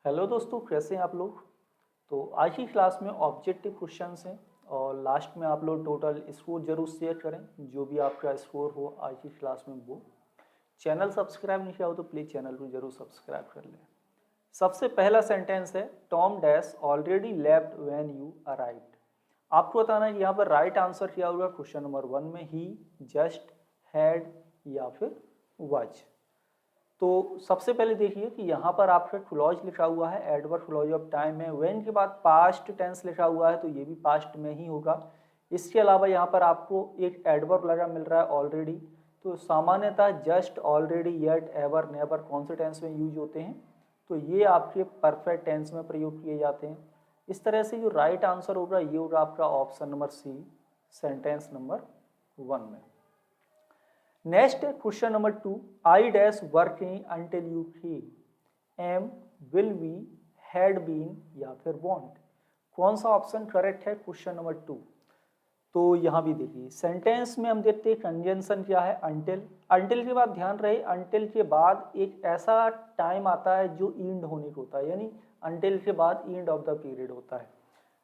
Hello दोस्तों, कैसे हैं आप लोग। तो आज की क्लास में ऑब्जेक्टिव क्वेश्चंस हैं और लास्ट में आप लोग टोटल स्कोर जरूर शेयर करें। जो भी आपका स्कोर हो आज की क्लास में वो चैनल सब्सक्राइब नहीं किया हो तो प्लीज़ चैनल को जरूर सब्सक्राइब कर लें। सबसे पहला सेंटेंस है Tom dash already left when you arrived. आपको बताना है कि यहाँ पर राइट आंसर क्या होगा क्वेश्चन नंबर 1 में। ही, जस्ट, हैड या फिर वाज। तो सबसे पहले देखिए कि यहाँ पर आपका क्लॉज लिखा हुआ है, एडवर्ब क्लॉज ऑफ टाइम है। व्हेन के बाद पास्ट टेंस लिखा हुआ है तो ये भी पास्ट में ही होगा। इसके अलावा यहाँ पर आपको एक एडवर्ब लगा मिल रहा है ऑलरेडी। तो सामान्यतः just, already, yet, ever, never कौन से टेंस में यूज होते हैं, तो ये आपके परफेक्ट टेंस में प्रयोग किए जाते हैं। इस तरह से जो राइट आंसर होगा ये होगा आपका option number C, sentence number 1 में। नेक्स्ट है question number 2, I dash working until you came. Am, will be, had been या फिर वॉन्ट। कौन सा ऑप्शन करेक्ट है क्वेश्चन नंबर 2। तो यहाँ भी देखिए सेंटेंस में हम देखते हैं कंजंक्शन क्या है, अंटिल। अंटिल के बाद ध्यान रहे, अंटिल के बाद एक ऐसा टाइम आता है जो इंड होने को होता है, यानी अंटिल के बाद इंड ऑफ द पीरियड होता है।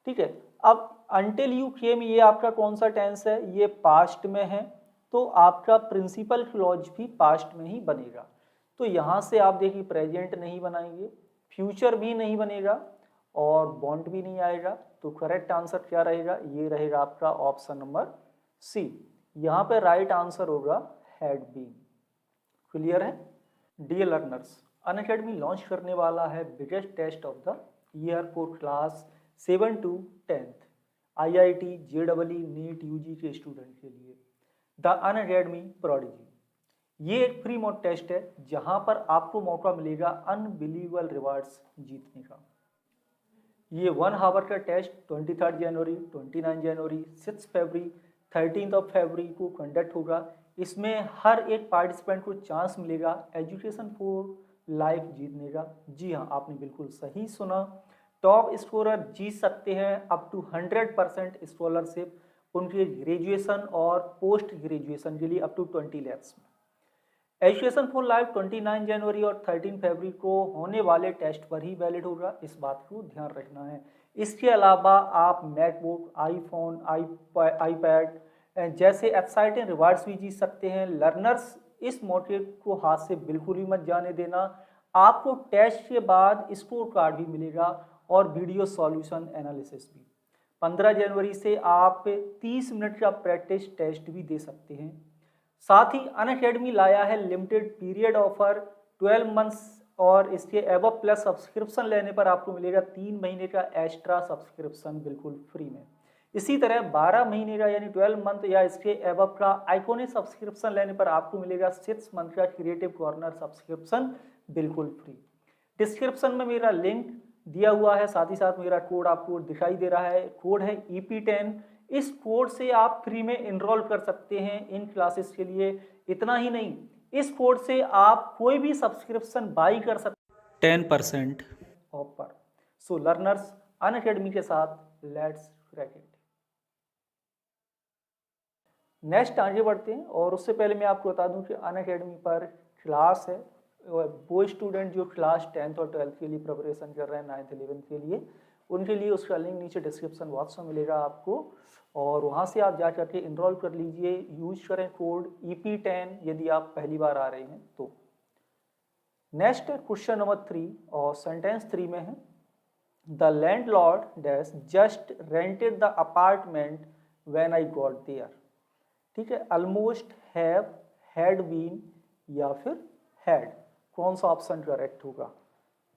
ठीक है, अब अंटिल यू केम ये आपका कौन सा टेंस है, ये पास्ट में है। तो आपका प्रिंसिपल क्लॉज भी पास्ट में ही बनेगा। तो यहाँ से आप देखिए प्रेजेंट नहीं बनाएंगे, फ्यूचर भी नहीं बनेगा और बॉन्ड भी नहीं आएगा। तो करेक्ट आंसर क्या रहेगा, ये रहेगा आपका ऑप्शन नंबर सी। यहाँ पे राइट आंसर होगा हैड बीन। क्लियर है। डियर लर्नर्स, अनअकैडमी लॉन्च करने वाला है biggest test of the year for class 7 to 10th IIT, JEE, NEET, UG के स्टूडेंट के लिए द अनअकैडमी प्रोडिजी। ये एक फ्री मॉक टेस्ट है जहां पर आपको मौका मिलेगा अनबिलीवेबल रिवार्ड्स जीतने का। ये 1 आवर का टेस्ट 23 जनवरी, 29 जनवरी, 6 फरवरी, 13 फरवरी को कंडक्ट होगा। इसमें हर एक पार्टिसिपेंट को चांस मिलेगा एजुकेशन फॉर लाइफ जीतने का। जी हाँ, आपने बिल्कुल सही सुना। टॉप स्कोरर जीत सकते हैं अप टू 100% स्कॉलरशिप उनके ग्रेजुएशन और पोस्ट ग्रेजुएशन के लिए अप टू 20 लैक्स में। एजुकेशन फॉर लाइफ 29 जनवरी और 13 फरवरी को होने वाले टेस्ट पर ही वैलिड होगा, इस बात को ध्यान रखना है। इसके अलावा आप मैकबुक, आईफोन, आईपैड जैसे एक्साइटिंग रिवार्ड्स भी जीत सकते हैं। लर्नर्स, इस मौके को हाथ से बिल्कुल भी मत जाने देना। आपको टेस्ट के बाद स्कोर कार्ड भी मिलेगा और वीडियो सॉल्यूशन एनालिसिस भी। 15 जनवरी से आप 30 मिनट का प्रैक्टिस टेस्ट भी दे सकते हैं। साथ ही अनअकैडमी लाया है लिमिटेड पीरियड ऑफर 12 मंथ्स और इसके एबव प्लस सब्सक्रिप्शन लेने पर आपको मिलेगा 3 महीने का एक्स्ट्रा सब्सक्रिप्शन बिल्कुल फ्री में। इसी तरह 12 महीने का यानी 12 मंथ या इसके एबव का आइकॉनिक सब्सक्रिप्शन लेने पर आपको मिलेगा 6 मंथ का क्रिएटिव कॉर्नर सब्सक्रिप्शन बिल्कुल फ्री। डिस्क्रिप्शन में मेरा लिंक दिया हुआ है, साथ ही साथ मेरा कोड आपको दिखाई दे रहा है, कोड है EP10। इस कोड से आप फ्री में इनरोल कर सकते हैं इन क्लासेस के लिए। इतना ही नहीं, इस कोड से आप कोई भी सब्सक्रिप्शन बाई कर सकते 10% ऑफ पर। सो लर्नर्स, अनअकैडमी के साथ लेट्स क्रैक इट। नेक्स्ट आगे बढ़ते हैं और उससे पहले मैं आपको बता दूं कि अनअकैडमी पर क्लास है। वो स्टूडेंट जो क्लास 10th और 12th के लिए प्रिपरेशन कर रहे हैं, 9th 11th के लिए, उनके लिए उसका लिंक नीचे डिस्क्रिप्शन बॉक्स में मिलेगा आपको और वहाँ से आप जा करके इनरोल कर लीजिए। यूज करें कोड EP10 यदि आप पहली बार आ रहे हैं तो। नेक्स्ट क्वेश्चन नंबर 3 और सेंटेंस 3 में है the landlord dash just rented the apartment when I got there. ठीक है, ऑलमोस्ट, हैव, हैड बीन या फिर हैड। कौन सा ऑप्शन करेक्ट होगा।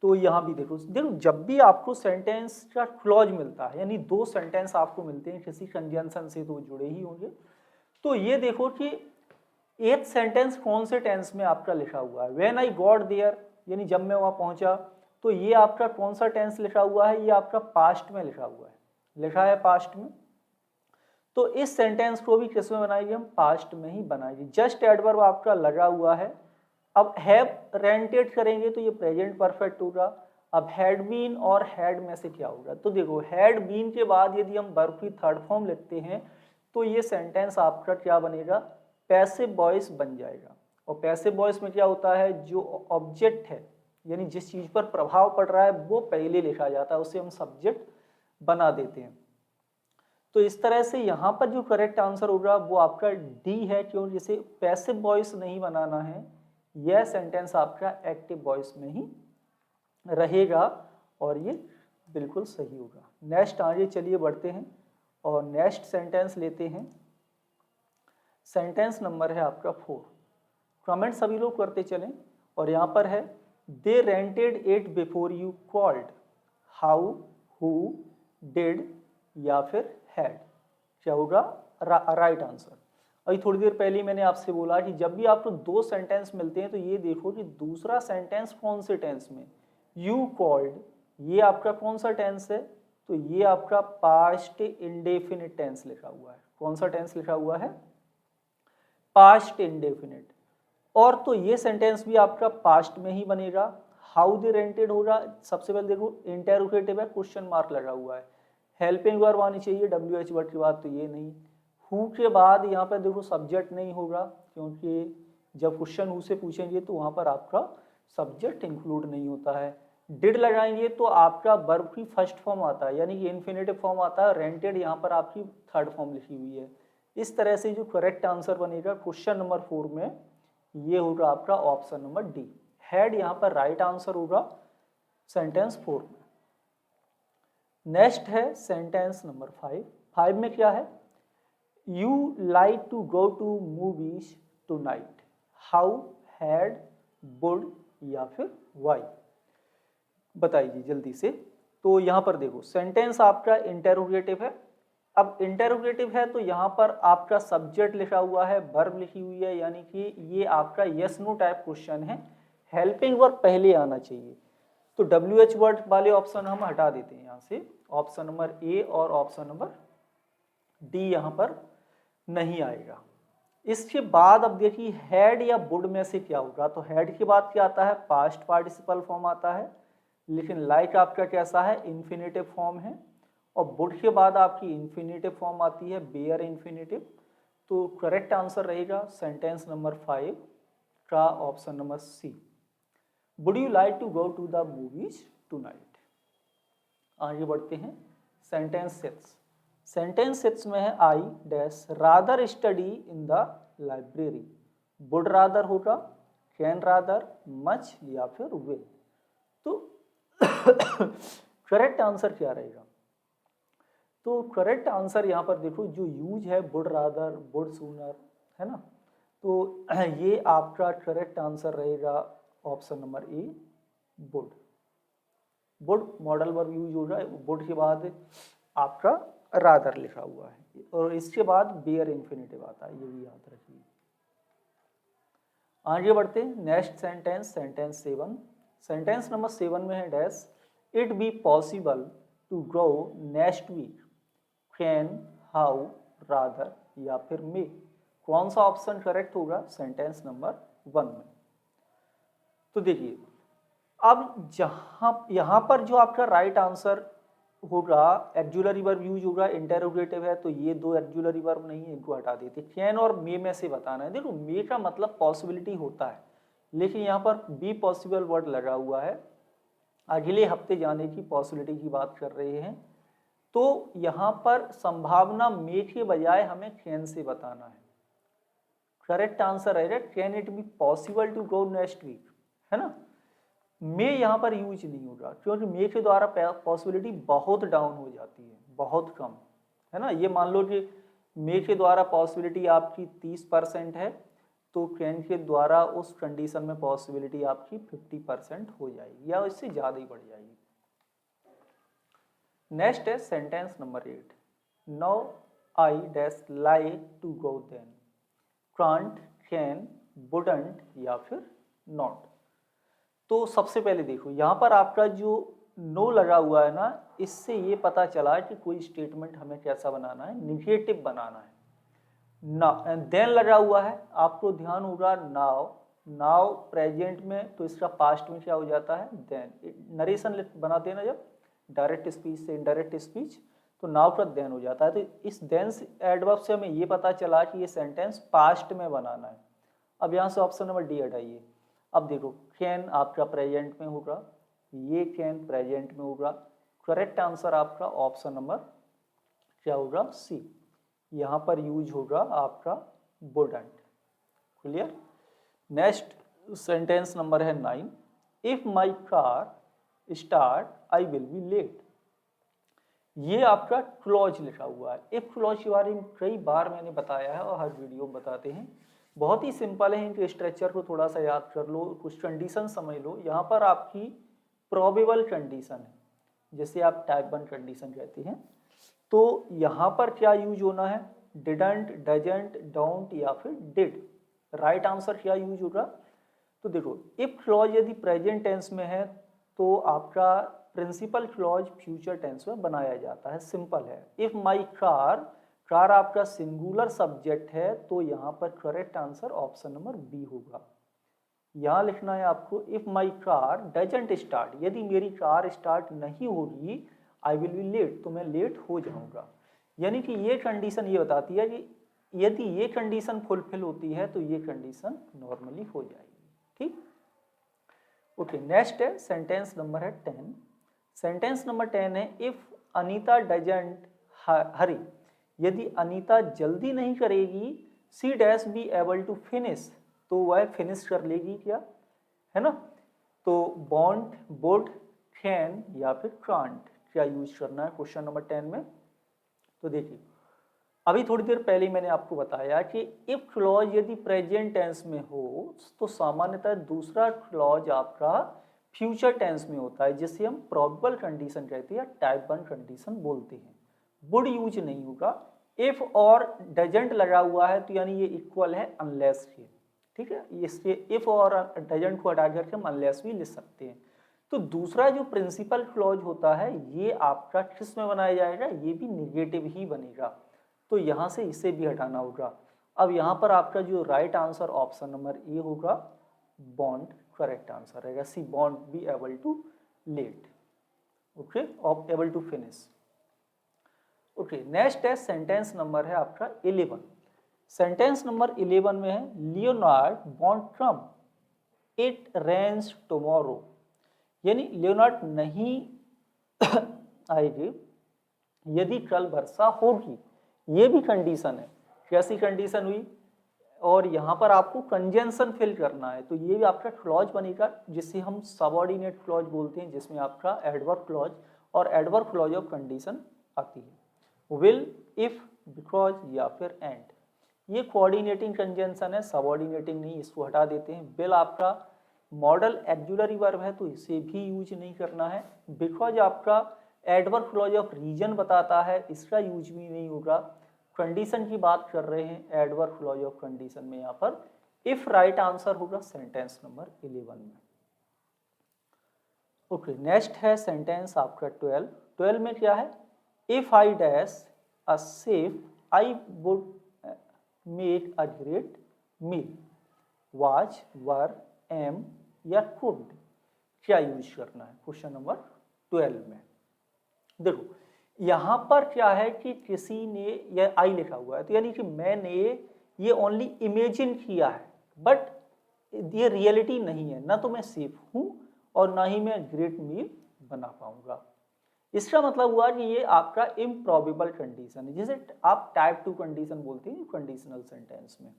तो यहाँ भी देखो जब भी आपको सेंटेंस का क्लॉज मिलता है, यानी 2 सेंटेंस आपको मिलते हैं किसी कंजंक्शन से तो जुड़े ही होंगे। तो ये देखो कि एक सेंटेंस कौन से टेंस में आपका लिखा हुआ है। व्हेन आई गॉट देयर यानी जब मैं वहां पहुंचा, तो ये आपका कौन सा टेंस लिखा हुआ है, ये आपका पास्ट में लिखा हुआ है, लिखा है पास्ट में। तो इस सेंटेंस को भी किस में बनाएंगे, हम पास्ट में ही बनाएंगे। जस्ट एडवर्ब आपका लगा हुआ है। अब हैव रेंटेड करेंगे तो ये प्रेजेंट परफेक्ट होगा। अब हैड बीन और हैड में से क्या होगा, तो देखो हैड बीन के बाद यदि हम वर्ब की थर्ड फॉर्म लिखते हैं तो ये सेंटेंस आपका क्या बनेगा, पैसिव वॉइस बन जाएगा। और पैसिव वॉइस में क्या होता है, जो ऑब्जेक्ट है यानी जिस चीज़ पर प्रभाव पड़ रहा है वो पहले लिखा जाता है, उसे हम सब्जेक्ट बना देते हैं। तो इस तरह से यहाँ पर जो करेक्ट आंसर होगा वो आपका डी है, क्यों, जैसे पैसिव वॉइस नहीं बनाना है, यह सेंटेंस आपका एक्टिव वॉइस में ही रहेगा और ये बिल्कुल सही होगा। नेक्स्ट आगे चलिए बढ़ते हैं और नेक्स्ट सेंटेंस लेते हैं। सेंटेंस नंबर है आपका 4। कमेंट सभी लोग करते चलें और यहाँ पर है they rented it before you called, how, who, did या फिर हैड, क्या होगा राइट आंसर। अभी थोड़ी देर पहले मैंने आपसे बोला कि जब भी आपको दो सेंटेंस मिलते हैं तो ये देखो कि दूसरा सेंटेंस कौन से टेंस में, यू कॉल्ड ये आपका कौन सा टेंस है, तो ये आपका पास्ट इंडेफिनिट टेंस लिखा हुआ है। कौन सा टेंस लिखा हुआ है, पास्ट इंडेफिनिट। और तो ये सेंटेंस भी आपका पास्ट में ही बनेगा। हाउ दे रेंटेड होगा, सबसे पहले देखो इंटेरोगेटिव है, क्वेश्चन मार्क लगा हुआ है, हेल्पिंग वर्ब आनी चाहिए WH वर्ड के बाद, तो ये नहीं। हु के बाद यहाँ पर देखो सब्जेक्ट नहीं होगा, क्योंकि जब क्वेश्चन हु से पूछेंगे तो वहाँ पर आपका सब्जेक्ट इंक्लूड नहीं होता है। डिड लगाएंगे तो आपका वर्ब की फर्स्ट फॉर्म आता है, यानी कि इन्फिनेटिव फॉर्म आता है, रेंटेड यहाँ पर आपकी थर्ड फॉर्म लिखी हुई है। इस तरह से जो करेक्ट आंसर बनेगा क्वेश्चन नंबर 4 में ये होगा आपका ऑप्शन नंबर डी, हैड यहाँ पर राइट आंसर होगा सेंटेंस 4 में। नेक्स्ट है सेंटेंस नंबर 5। 5 में क्या है, you like to go to movies tonight, how, had, would या फिर वाई, बताइए जल्दी से। तो यहाँ पर देखो सेंटेंस आपका इंटेरोगेटिव है। अब इंटेरोगेटिव है तो यहाँ पर आपका सब्जेक्ट लिखा हुआ है, वर्ब लिखी हुई है, यानी कि ये आपका यस नो टाइप क्वेश्चन है, हेल्पिंग वर्ब पहले आना चाहिए। तो WH वर्ड वाले ऑप्शन हम हटा देते हैं यहाँ से, ऑप्शन नंबर ए और ऑप्शन नंबर डी यहाँ पर नहीं आएगा। इसके बाद अब देखिए हैड या वुड में से क्या होगा, तो हैड के बाद क्या आता है, पास्ट पार्टिसिपल फॉर्म आता है, लेकिन लाइक आपका कैसा है, इन्फिनेटिव फॉर्म है, और वुड के बाद आपकी इन्फिनेटिव फॉर्म आती है, बेयर इन्फिनेटिव। तो करेक्ट आंसर रहेगा सेंटेंस नंबर 5 का option number C, would you like to go to the movies tonight. आगे बढ़ते हैं सेंटेंस 6। सेंटेंस 6 में है I dash rather study in the library, would rather होगा, कैन रादर, मच या फिर विल। तो करेक्ट आंसर क्या रहेगा, तो करेक्ट आंसर यहाँ पर देखो जो यूज है वुड रादर, वुड सूनर, है ना, तो ये आपका करेक्ट आंसर रहेगा option number A, would. Would modal verb use हो रहा है, वुड के बाद आपका रादर लिखा हुआ है और इसके बाद बेयर इन्फिनेटिव आता है, ये भी याद रखिए। आगे बढ़ते हैं next sentence, sentence 7। Sentence number 7 में है dash it be possible to go next week, can, how, rather या फिर मे। कौन सा ऑप्शन करेक्ट होगा सेंटेंस नंबर 1 में। तो देखिए अब यहाँ पर जो आपका राइट आंसर होगा, एक्जुलरी वर्ब यूज होगा, इंटेरोगेटिव है, तो ये दो एक्जुलरी वर्ब नहीं है, इनको हटा देते। कैन और मे में से बताना है। देखो मे का मतलब पॉसिबिलिटी होता है, लेकिन यहाँ पर बी पॉसिबल वर्ड लगा हुआ है, अगले हफ्ते जाने की पॉसिबिलिटी की बात कर रहे हैं, तो यहाँ पर संभावना मे के बजाय हमें कैन से बताना है। करेक्ट आंसर रहेगा can it be possible to go next week, है ना। मे यहाँ पर यूज नहीं होगा, क्योंकि मे के द्वारा पॉसिबिलिटी बहुत डाउन हो जाती है, बहुत कम, है ना। ये मान लो कि मे के द्वारा पॉसिबिलिटी आपकी 30% है, तो कैन के द्वारा उस कंडीशन में पॉसिबिलिटी आपकी 50% हो जाएगी या इससे ज़्यादा ही बढ़ जाएगी। नेक्स्ट है sentence number 8। No I dash like to go then, can't, can, wouldn't या फिर नॉट। तो सबसे पहले देखो यहाँ पर आपका जो नो लगा हुआ है ना, इससे ये पता चला कि कोई स्टेटमेंट हमें कैसा बनाना है, निगेटिव बनाना है। ना देन लगा हुआ है, आपको ध्यान होगा नाउ, नाउ प्रेजेंट में, तो इसका पास्ट में क्या हो जाता है देन। नरेशन बनाते हैं ना जब डायरेक्ट स्पीच से इनडायरेक्ट स्पीच, तो नाउ का देन हो जाता है। तो इस देन एडवर्ब से हमें ये पता चला कि ये सेंटेंस पास्ट में बनाना है। अब यहाँ से ऑप्शन नंबर डी हटाइए, अब देखो कैन आपका प्रेजेंट में होगा, ये कैन प्रेजेंट में होगा, करेक्ट आंसर आपका ऑप्शन नंबर क्या होगा, सी। यहाँ पर यूज होगा आपका wouldn't. Clear. Next sentence number है 9, if my car start I will be late. ये आपका क्लॉज लिखा हुआ है। इफ क्लॉज के बारे में कई बार मैंने बताया है और हर वीडियो में बताते हैं। बहुत ही सिंपल है, इनके स्ट्रक्चर को थोड़ा सा याद कर लो, कुछ कंडीशन समझ लो। यहाँ पर आपकी प्रोबेबल कंडीशन है, जैसे आप टाइप 1 कंडीशन कहते हैं। तो यहाँ पर क्या यूज होना है, डिडंट, डजंट, डोंट या फिर डिड। राइट आंसर क्या यूज होगा। तो देखो इफ क्लॉज यदि प्रेजेंट टेंस में है तो आपका प्रिंसिपल क्लॉज फ्यूचर टेंस में बनाया जाता है। सिंपल है। इफ माई कार, कार आपका सिंगुलर सब्जेक्ट है, तो यहाँ पर correct answer option number B होगा। यहाँ लिखना है आपको, if my car doesn't start, यदि मेरी कार स्टार्ट नहीं होगी, आई विल बी लेट, तो मैं लेट हो जाऊंगा। यानी कि ये कंडीशन ये बताती है कि यदि ये कंडीशन फुलफिल होती है तो ये कंडीशन नॉर्मली हो जाएगी। ठीक। ओके, नेक्स्ट है सेंटेंस नंबर है 10। सेंटेंस नंबर 10 है, इफ अनीता डजंट हरी, यदि अनीता जल्दी नहीं करेगी, she dash be able to finish, तो वह फिनिश कर लेगी क्या, है ना। तो बॉन्ट, वुड, कैन या फिर कांट, क्या यूज करना है क्वेश्चन नंबर 10 में। तो देखिए अभी थोड़ी देर पहले मैंने आपको बताया कि इफ क्लॉज यदि प्रेजेंट टेंस में हो तो सामान्यतः दूसरा क्लॉज आपका फ्यूचर टेंस में होता है, जिसे हम प्रोबेबल कंडीशन कहते हैं या टाइप 1 कंडीशन बोलते हैं। वुड यूज नहीं होगा। इफ और डजंट लगा हुआ है तो यानी ये इक्वल है अनलेस के। ठीक है, इसके इफ और डजंट को हटा करके हम अनलेस भी लिख सकते हैं। तो दूसरा जो प्रिंसिपल क्लॉज होता है ये आपका किस में बनाया जाएगा, ये भी निगेटिव ही बनेगा। तो यहाँ से इसे भी हटाना होगा। अब यहाँ पर आपका जो right answer option number A होगा, बॉन्ड करेक्ट आंसर रहेगा। C, bond be able to late. Okay, of able to finish. Okay, next है सेंटेंस नंबर है आपका 11। सेंटेंस नंबर 11 में है, Leonard won't come, it rains tomorrow. यानी Leonard नहीं आएगी यदि कल वर्षा होगी। ये भी कंडीशन है। कैसी कंडीशन हुई, और यहाँ पर आपको कंजंक्शन फिल करना है, तो ये भी आपका क्लॉज बनेगा, जिसे हम सबऑर्डिनेट क्लॉज बोलते हैं, जिसमें आपका एडवर्ब क्लॉज और एडवर्ब क्लॉज ऑफ कंडीशन आती है। विल, इफ, बिकॉज या फिर एंड। ये कोऑर्डिनेटिंग कंजंक्शन है, सबऑर्डिनेटिंग नहीं, इसको हटा देते हैं। विल आपका मॉडल एक्जुलरी वर्ब है तो इसे भी यूज नहीं करना है। बिकॉज आपका एडवर्ब क्लॉज ऑफ रीजन बताता है, इसका यूज भी नहीं होगा। कंडीशन की बात कर रहे हैं, एडवर्ब क्लॉज ऑफ कंडीशन में यहाँ पर इफ राइट आंसर होगा सेंटेंस नंबर 11 में। ओके, नेक्स्ट है सेंटेंस आपका 12। 12 में क्या है, if I dash a chef I would make a great meal. Was, were, am या कुड, क्या यूज करना है क्वेश्चन नंबर 12 में। देखो यहाँ पर क्या है कि किसी ने, यह आई लिखा हुआ है तो यानी कि मैंने ये ओनली इमेजिन किया है, बट ये रियलिटी नहीं है। ना तो मैं सेफ हूँ और ना ही मैं ग्रेट मील बना पाऊंगा। इसका मतलब हुआ कि ये आपका इम्प्रॉबेबल कंडीशन है, जिसे आप टाइप 2 कंडीशन बोलते हैं कंडीशनल सेंटेंस में।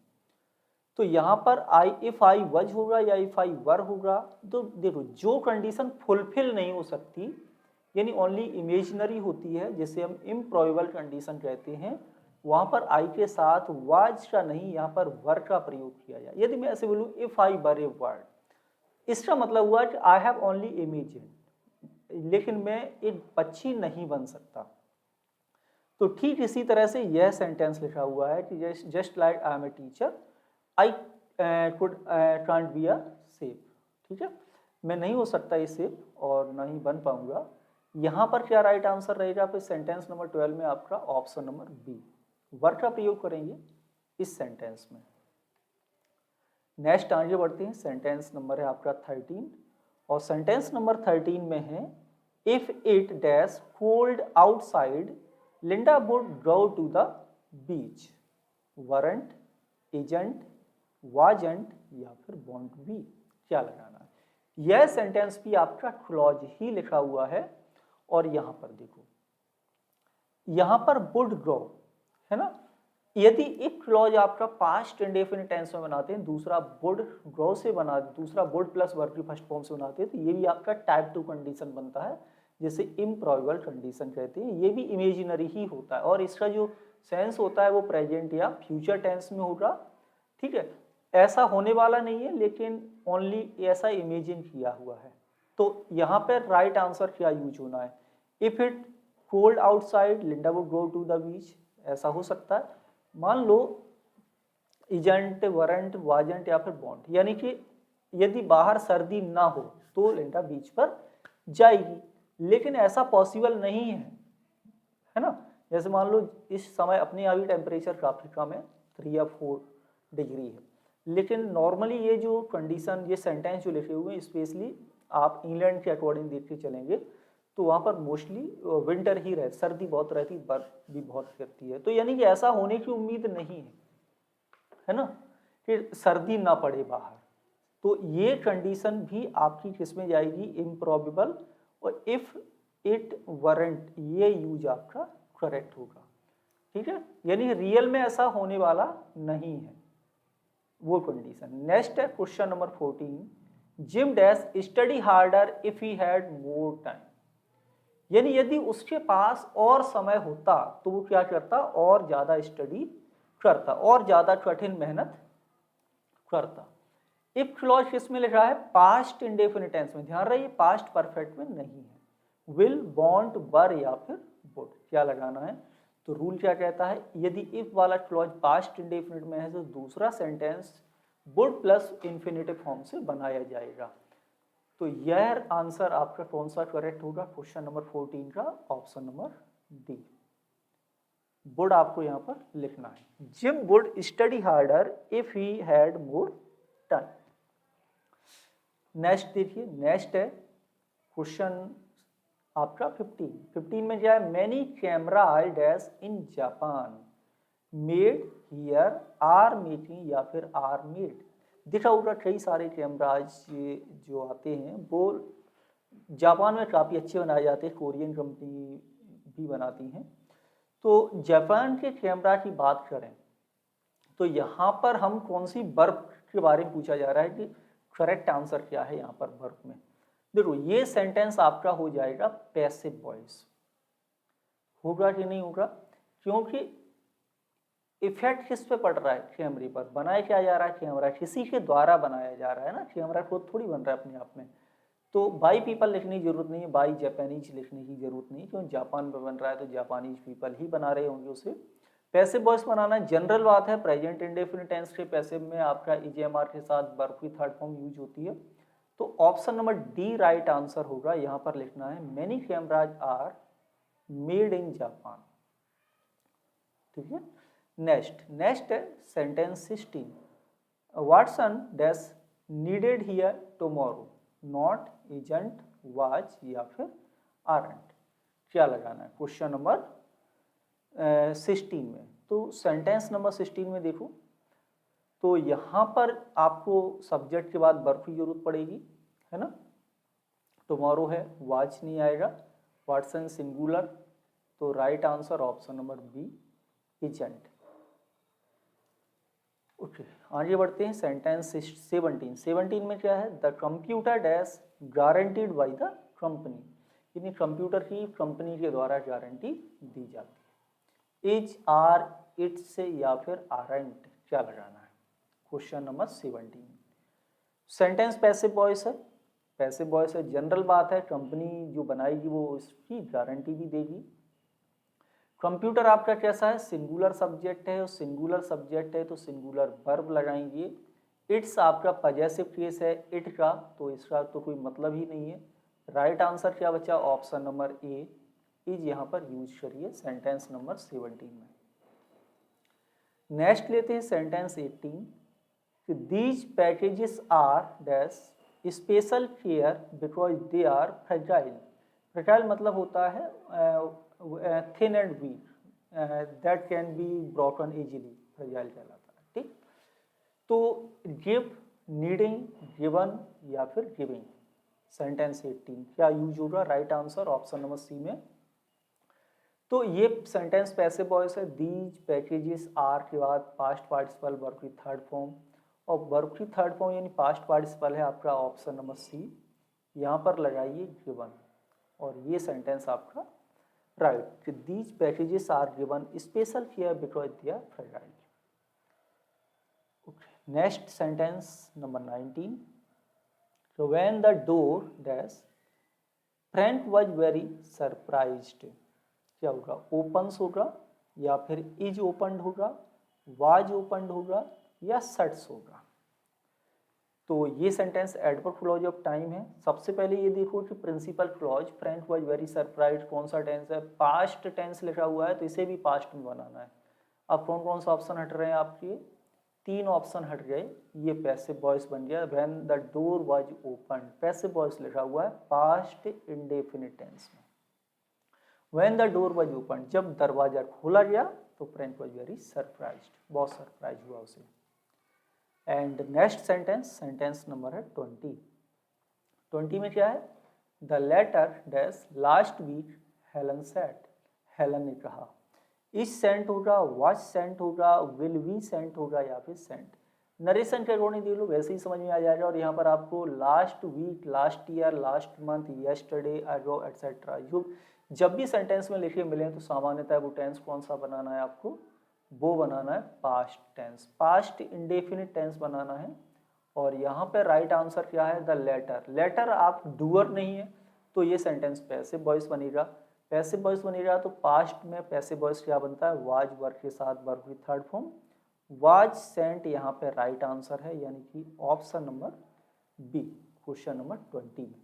तो यहाँ पर इफ आई वज होगा या इफ आई वर होगा, तो देखो जो कंडीशन फुलफिल नहीं हो सकती यानी ओनली इमेजिनरी होती है, जिसे हम इम्प्रॉबेबल कंडीशन कहते हैं, वहाँ पर आई के साथ वाज का नहीं, यहाँ पर वर का प्रयोग किया जाए। यदि मैं ऐसे बोलूँ if I were a word, इसका मतलब हुआ कि आई हैव ओनली इमेजिन, लेकिन मैं एक पक्षी नहीं बन सकता। तो ठीक इसी तरह से यह सेंटेंस लिखा हुआ है कि just like I am a teacher I could can't be a chef. ठीक है, मैं नहीं हो सकता ये सेफ और ना ही बन पाऊंगा। यहाँ पर क्या राइट आंसर रहेगा, फिर सेंटेंस नंबर 12 में आपका ऑप्शन नंबर बी, वर्ब का प्रयोग करेंगे इस सेंटेंस में। नेक्स्ट आगे बढ़ते हैं, सेंटेंस नंबर है आपका 13 और सेंटेंस नंबर 13 में है, if it dash cold outside Linda would go to the beach. Weren't, isn't, wasn't या फिर वॉन्ट बी, क्या लगाना है। यह सेंटेंस भी आपका क्लॉज ही लिखा हुआ है। और यहाँ पर देखो, यहाँ पर वुड ग्रो है ना, यदि एक क्लॉज आपका पास्ट इंडेफिनिट टेंस में बनाते हैं, दूसरा वुड ग्रो से बना, दूसरा वुड प्लस वर्ब की फर्स्ट फॉर्म से बनाते हैं, तो ये भी आपका टाइप 2 कंडीशन बनता है, जिसे इम्प्रॉबेबल कंडीशन कहते हैं। ये भी इमेजिनरी ही होता है और इसका जो सेंस होता है वो प्रेजेंट या फ्यूचर टेंस में होगा। ठीक है, ऐसा होने वाला नहीं है, लेकिन ओनली ऐसा इमेजिन किया हुआ है। तो यहाँ पर राइट आंसर क्या यूज होना है, if it cold outside Linda would go to the beach, ऐसा हो सकता है। मान लो इजेंट, वरंट, वाजेंट या फिर बॉन्ड, यानी कि यदि बाहर सर्दी ना हो तो लिंडा बीच पर जाएगी, लेकिन ऐसा पॉसिबल नहीं है ना। जैसे मान लो इस समय अपने यहाँ भी टेम्परेचर काफी कम है, 3 या 4 डिग्री है, लेकिन नॉर्मली ये जो कंडीशन, ये सेंटेंस जो लिखे हुए हैं, स्पेशली आप इंग्लैंड के अकॉर्डिंग देख के चलेंगे तो वहाँ पर मोस्टली विंटर ही रहती, सर्दी बहुत रहती, बर्फ भी बहुत गिरती है। तो यानी कि ऐसा होने की उम्मीद नहीं है ना, कि सर्दी ना पड़े बाहर। तो ये कंडीशन भी आपकी किस में जाएगी, इम्प्रॉबेबल, और इफ इट वरंट, ये यूज आपका करेक्ट होगा। ठीक है, यानी रियल में ऐसा होने वाला नहीं है वो कंडीशन। नेक्स्ट है question number 14, gym dash study harder if he had more time, यानी यदि उसके पास और समय होता तो वो क्या करता, और ज्यादा स्टडी करता, और ज्यादा कठिन मेहनत करता। इफ क्लॉज किस में लिखा है, पास्ट इंडेफिनिट टेंस में, ध्यान रहिए पास्ट परफेक्ट में नहीं है। विल, वांट, वर या फिर वुड, क्या लगाना है। तो रूल क्या कहता है, यदि इफ वाला क्लॉज पास्ट इंडेफिनिट में है तो दूसरा sentence would plus infinitive form से बनाया जाएगा। तो यह आंसर आपका कौन सा करेक्ट होगा, क्वेश्चन नंबर 14 का ऑप्शन नंबर डी, वुड आपको यहाँ पर लिखना है। Jim would study harder if he had more time. Next देखिए, नेक्स्ट है क्वेश्चन आपका 15 में क्या है, many camera dash in Japan made here are making या फिर आर मेड। देखा होगा कई सारे कैमराज जो आते हैं वो जापान में काफ़ी अच्छे बनाए जाते हैं, कोरियन कंपनी भी बनाती हैं। तो जापान के कैमरा की बात करें तो यहाँ पर हम कौन सी वर्ब के बारे में पूछा जा रहा है कि करेक्ट आंसर क्या है यहाँ पर वर्ब में। देखो ये सेंटेंस आपका हो जाएगा पैसिव वॉइस, होगा कि नहीं होगा, क्योंकि इफेक्ट किस पे पड़ रहा है, कैमरे पर। बनाया क्या जा रहा है, कैमरा किसी के द्वारा बनाया जा रहा है ना, कैमरा खुद थोड़ी बन रहा है अपने आप में। तो बाई पीपल लिखने की जरूरत नहीं है, बाई जापानीज लिखने की जरूरत नहीं, क्योंकि जापान में बन रहा है तो जापानीज पीपल ही बना रहे होंगे उसे। पैसिव वॉइस बनाना जनरल बात है, प्रेजेंट इंडेफिनिट टेंस के पैसिव में आपका ईजेएमआर के साथ वर्ब की थर्ड फॉर्म यूज होती है। तो option number D right answer होगा। यहाँ पर लिखना है many cameras are made in Japan. ठीक है, नेक्स्ट है sentence 16, Watson dash needed here tomorrow, not, isn't, watch या फिर आरंट, क्या लगाना है क्वेश्चन नंबर 16 में। तो सेंटेंस नंबर 16 में देखो, तो यहाँ पर आपको सब्जेक्ट के बाद वर्ब की जरूरत पड़ेगी, है ना। टुमारो है, वाच नहीं आएगा, वाटसन सिंगुलर, तो right answer option number B, isn't. Okay, आगे बढ़ते हैं सेंटेंस 17 में क्या है, the computer dash guaranteed by the company, यानी कंप्यूटर की कंपनी के द्वारा गारंटी दी जाती है। इज, आर, इट्स या फिर आरंट, क्या लगाना है question number 17। Sentence passive voice है, पैसिव वॉइस है, जनरल बात है, कंपनी जो बनाएगी वो उसकी गारंटी भी देगी। कंप्यूटर आपका कैसा है, सिंगुलर सब्जेक्ट है, और सिंगुलर सब्जेक्ट है तो सिंगुलर वर्ब लगाएंगे। इट्स आपका पजेसिव केस है इट का, तो इसका तो कोई मतलब ही नहीं है। राइट आंसर क्या बचा, ऑप्शन नंबर ए, इज यहाँ पर यूज करिए सेंटेंस नंबर 17 में। नेक्स्ट लेते हैं sentence 18, these packages are dash special care because they are fragile. Fragile मतलब होता है thin and weak, that can be broken easily, fragile कहलाता है। ठीक, तो गिव नीडिंग, गिवन या फिर गिविंग। सेंटेंस 18 क्या यूज होगा? Right answer option number C में। तो ये सेंटेंस पैसिव वॉइस है। दीज पैकेजेस आर के बाद पास्ट पार्टिसिपल वर्ब की थर्ड फॉर्म, और वर्ब की थर्ड फॉर्म यानी पास्ट पार्टिसिपल है आपका ऑप्शन नंबर सी। यहाँ पर लगाइए गिवन, और ये सेंटेंस आपका right. These packages are given special care because they are fragile. Next sentence number 19। So when the door dash, Frank was very surprised। क्या होगा? opens होगा या फिर is opened होगा, was opened होगा या shuts होगा। तो ये sentence adverb clause of time है। सबसे पहले ये देखो कि principal clause Frank was very surprised कौन सा टेंस है? पास्ट टेंस लिखा हुआ है तो इसे भी पास्ट में बनाना है। अब कौन कौन सा ऑप्शन हट रहे हैं आपके? 3 ऑप्शन हट गए। ये पैसिव वॉइस बन गया। When the door was open, passive voice लिखा हुआ है पास्ट इंडेफिनिट टेंस में। When the door was open, जब दरवाजा खोला गया तो फ्रैंक वाज वेरी सरप्राइज्ड, बहुत सरप्राइज हुआ उसे। And next sentence, sentence number है 20। 20 में क्या है? The letter dash last week Helen set, Helen ने कहा। इस सेंट होगा, वाज सेंट होगा, विल वी सेंट होगा या फिर सेंट। नरेशन के अकॉर्डिंग देख लो, वैसे ही समझ में आ जाएगा। और यहाँ पर आपको last week, last year, last month, yesterday, ago etcetera जो जब भी सेंटेंस में लिखे मिले तो सामान्यतः वो टेंस कौन सा बनाना है आपको? वो बनाना है past tense, past indefinite tense बनाना है। और यहाँ पे राइट आंसर क्या है? The letter. लेटर आप डूअर नहीं है तो ये सेंटेंस पैसिव वॉइस बनेगा। पैसिव वॉइस बनेगा तो पास्ट में पैसिव वॉइस क्या बनता है? वाज वर्ब के साथ वर्ब की थर्ड फॉर्म, वाज सेंट यहाँ पे राइट आंसर है, यानी कि option number B, question number 20 में।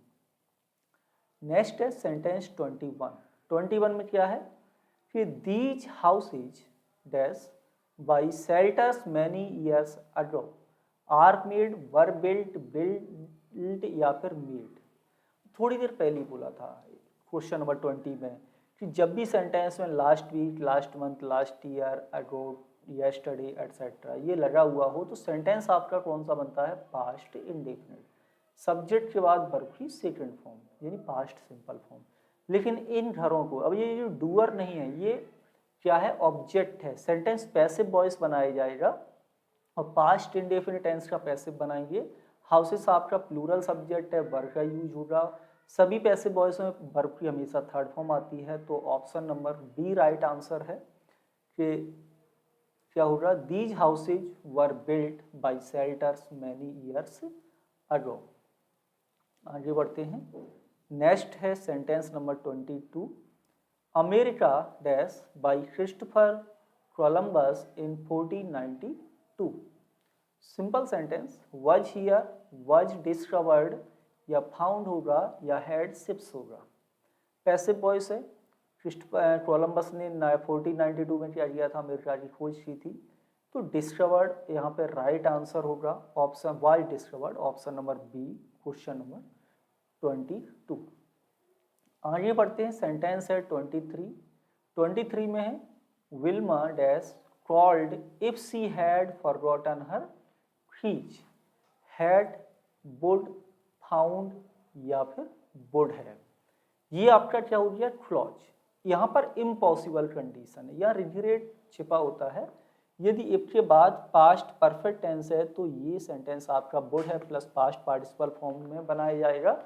नेक्स्ट है सेंटेंस 21। 21 में क्या है कि these houses dash by settlers many years ago are made, were built, build या फिर मेड। थोड़ी देर पहले ही बोला था क्वेश्चन नंबर 20 में कि जब भी सेंटेंस में last week, last month, last year, ago, yesterday etcetera ये लगा हुआ हो तो सेंटेंस आपका कौन सा बनता है? Past indefinite. सब्जेक्ट के बाद वर्ब की सेकंड फॉर्म यानी पास्ट सिंपल फॉर्म। लेकिन इन घरों को, अब ये जो डूअर नहीं है ये क्या है? ऑब्जेक्ट है। सेंटेंस पैसिव वॉइस बनाया जाएगा और पास्ट इंडेफिनिट टेंस का पैसिव बनाएंगे। हाउसेस आपका प्लूरल सब्जेक्ट है, वर्ब का यूज होगा। सभी पैसिव वॉइस में वर्ब की हमेशा थर्ड फॉर्म आती है। तो option number B right answer है कि क्या होगा? These houses were built by settlers many years ago. आगे बढ़ते हैं। नेक्स्ट है sentence number 22। America dash by Christopher Columbus in 1492। Simple sentence, was here, was discovered या फाउंड होगा या हैड शिप्स होगा। पैसिव वॉइस है। क्रिस्टोफर कोलंबस ने 1492 में क्या किया था? अमेरिका की खोज की थी। तो डिस्कवर्ड यहाँ पे राइट आंसर होगा option was discovered, option number B, question number 22। आगे बढ़ते हैं। सेंटेंस है 23। 23 में है Wilma dash called if she had forgotten her keys, had, would, found या फिर वुड हैव। ये आपका क्या हो गया? क्लॉज। यहाँ पर इम्पॉसिबल कंडीशन है या रिग्रेट छिपा होता है। यदि इफ के बाद पास्ट परफेक्ट टेंस है तो ये सेंटेंस आपका would have plus past participle form में बनाया जाएगा।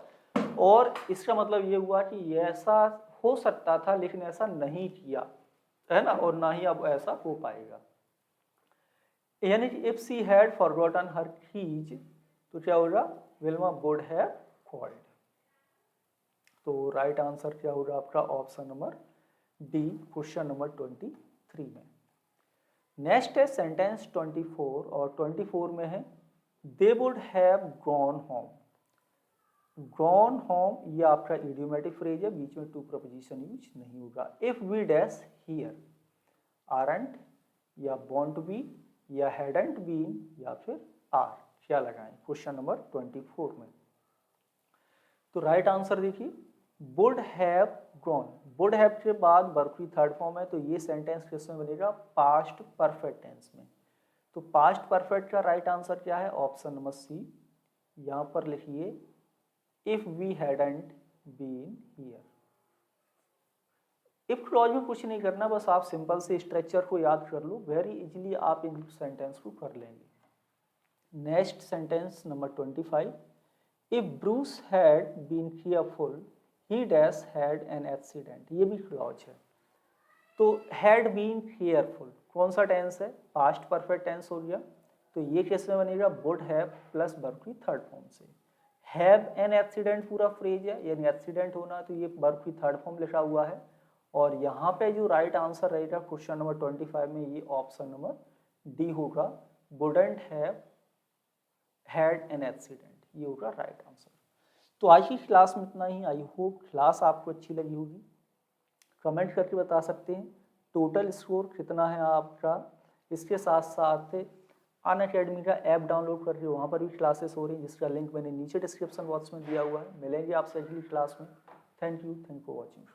और इसका मतलब ये हुआ कि ऐसा हो सकता था लेकिन ऐसा नहीं किया है ना, और ना ही अब ऐसा हो पाएगा। यानी कि if she had forgotten her keys तो क्या होगा? Wilma would have called. तो राइट आंसर क्या होगा आपका? Option number D, question number 23 में। नेक्स्ट है सेंटेंस 24 और 24 में है they would have gone home. Gone home ये आपका इडियोमेटिक फ्रेज है, बीच में टू प्रपोजिशन यूज नहीं होगा। If we dash here, aren't या बॉन्ट बी या हैडंट बीन या फिर आर, क्या लगाएं क्वेश्चन नंबर 24 में? तो राइट आंसर देखिए would have gone. Would have के बाद वर्ब की थर्ड फॉर्म है तो ये सेंटेंस किस में बनेगा? पास्ट परफेक्ट टेंस में। तो पास्ट परफेक्ट का राइट आंसर क्या है? Option number C. यहाँ पर लिखिए if we hadn't been here. If clause में कुछ नहीं करना, बस आप सिंपल से स्ट्रक्चर को याद कर लो, वेरी इजीली आप इन सेंटेंस को कर लेंगे। Next sentence number 25, if Bruce had been careful he dash had an accident. ये भी क्लॉज है। तो हैड बीन केयरफुल कौन सा टेंस है? पास्ट परफेक्ट टेंस हो गया। तो ये कैसे बनेगा? वुड हैव प्लस वर्ब की थर्ड फॉर्म से। हैव एन एक्सीडेंट पूरा फ्रेज है, यानी एक्सीडेंट होना, तो ये वर्ब की थर्ड फॉर्म लिखा हुआ है। और यहाँ पे जो राइट आंसर रहेगा क्वेश्चन नंबर 25 में, ये ऑप्शन नंबर डी होगा, wouldn't have had an accident. ये होगा राइट आंसर। तो आज की क्लास में इतना ही। आई होप क्लास आपको अच्छी लगी होगी। कमेंट करके बता सकते हैं टोटल स्कोर कितना है आपका। इसके साथ साथ अनअकैडमी का ऐप डाउनलोड करके वहाँ पर भी क्लासेस हो रही हैं, जिसका लिंक मैंने नीचे डिस्क्रिप्शन बॉक्स में दिया हुआ है। मिलेंगे आपसे अगली क्लास में। Thank you for watching.